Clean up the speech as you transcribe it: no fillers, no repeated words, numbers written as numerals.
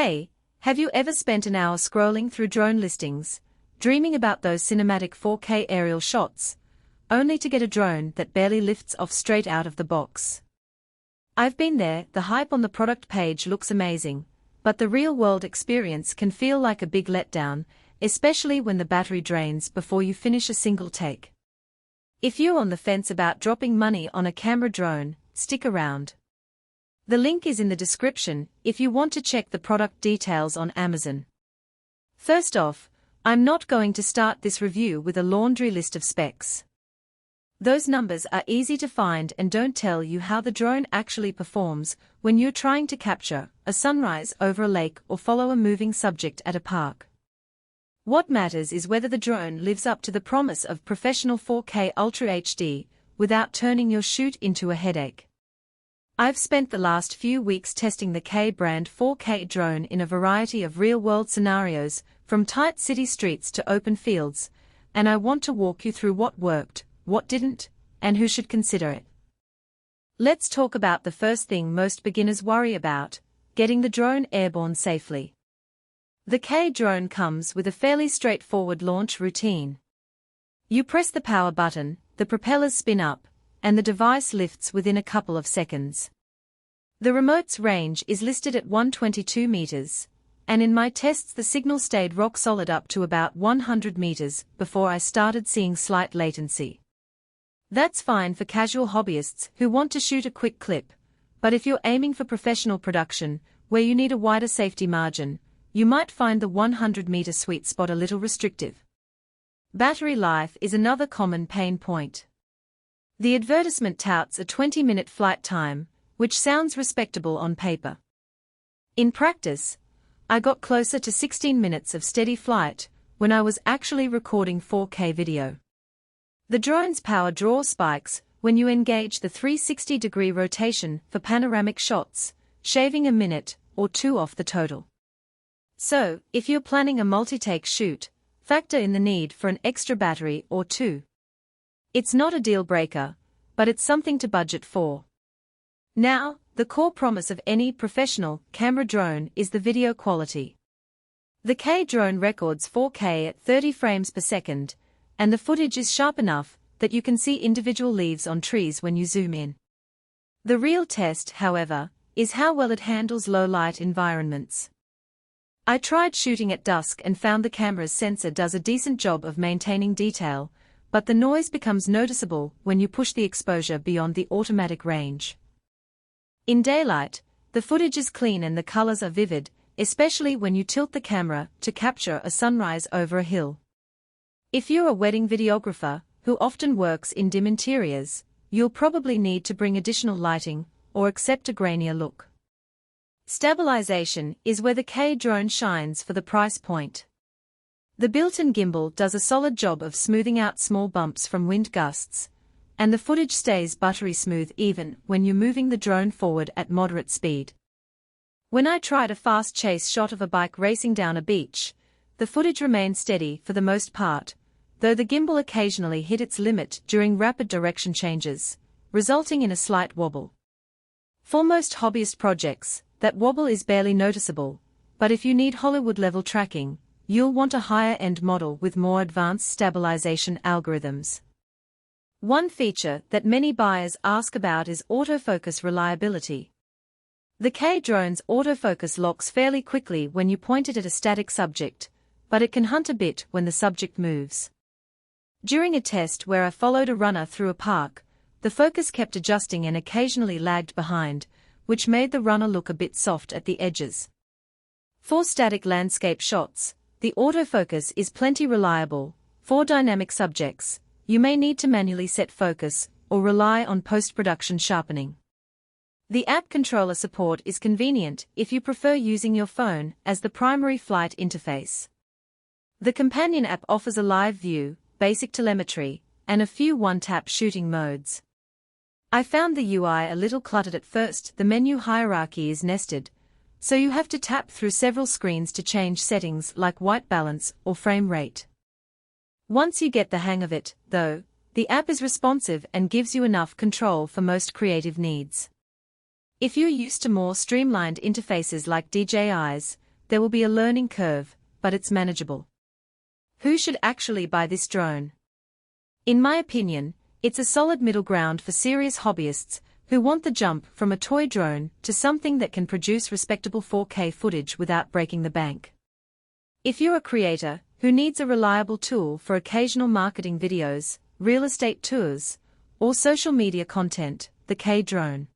Hey, have you ever spent an hour scrolling through drone listings, dreaming about those cinematic 4K aerial shots, only to get a drone that barely lifts off straight out of the box? I've been there. The hype on the product page looks amazing, but the real-world experience can feel like a big letdown, especially when the battery drains before you finish a single take. If you're on the fence about dropping money on a camera drone, stick around. The link is in the description if you want to check the product details on Amazon. First off, I'm not going to start this review with a laundry list of specs. Those numbers are easy to find and don't tell you how the drone actually performs when you're trying to capture a sunrise over a lake or follow a moving subject at a park. What matters is whether the drone lives up to the promise of professional 4K Ultra HD without turning your shoot into a headache. I've spent the last few weeks testing the K-brand 4K drone in a variety of real-world scenarios, from tight city streets to open fields, and I want to walk you through what worked, what didn't, and who should consider it. Let's talk about the first thing most beginners worry about: getting the drone airborne safely. The K drone comes with a fairly straightforward launch routine. You press the power button, the propellers spin up, and the device lifts within a couple of seconds. The remote's range is listed at 122 meters, and in my tests the signal stayed rock solid up to about 100 meters before I started seeing slight latency. That's fine for casual hobbyists who want to shoot a quick clip, but if you're aiming for professional production, where you need a wider safety margin, you might find the 100-meter sweet spot a little restrictive. Battery life is another common pain point. The advertisement touts a 20-minute flight time, which sounds respectable on paper. In practice, I got closer to 16 minutes of steady flight when I was actually recording 4K video. The drone's power draw spikes when you engage the 360-degree rotation for panoramic shots, shaving a minute or two off the total. So, if you're planning a multi-take shoot, factor in the need for an extra battery or two. It's not a deal-breaker, but it's something to budget for. Now, the core promise of any professional camera drone is the video quality. The K drone records 4K at 30 frames per second, and the footage is sharp enough that you can see individual leaves on trees when you zoom in. The real test, however, is how well it handles low-light environments. I tried shooting at dusk and found the camera's sensor does a decent job of maintaining detail, but the noise becomes noticeable when you push the exposure beyond the automatic range. In daylight, the footage is clean and the colors are vivid, especially when you tilt the camera to capture a sunrise over a hill. If you're a wedding videographer who often works in dim interiors, you'll probably need to bring additional lighting or accept a grainier look. Stabilization is where the K drone shines for the price point. The built-in gimbal does a solid job of smoothing out small bumps from wind gusts, and the footage stays buttery smooth even when you're moving the drone forward at moderate speed. When I tried a fast chase shot of a bike racing down a beach, the footage remained steady for the most part, though the gimbal occasionally hit its limit during rapid direction changes, resulting in a slight wobble. For most hobbyist projects, that wobble is barely noticeable, but if you need Hollywood-level tracking, you'll want a higher-end model with more advanced stabilization algorithms. One feature that many buyers ask about is autofocus reliability. The K drone's autofocus locks fairly quickly when you point it at a static subject, but it can hunt a bit when the subject moves. During a test where I followed a runner through a park, the focus kept adjusting and occasionally lagged behind, which made the runner look a bit soft at the edges. For static landscape shots, the autofocus is plenty reliable. For dynamic subjects, you may need to manually set focus or rely on post-production sharpening. The app controller support is convenient if you prefer using your phone as the primary flight interface. The companion app offers a live view, basic telemetry, and a few one-tap shooting modes. I found the UI a little cluttered at first. The menu hierarchy is nested, so you have to tap through several screens to change settings like white balance or frame rate. Once you get the hang of it, though, the app is responsive and gives you enough control for most creative needs. If you're used to more streamlined interfaces like DJI's, there will be a learning curve, but it's manageable. Who should actually buy this drone? In my opinion, it's a solid middle ground for serious hobbyists who want the jump from a toy drone to something that can produce respectable 4K footage without breaking the bank. If you're a creator who needs a reliable tool for occasional marketing videos, real estate tours, or social media content, the K drone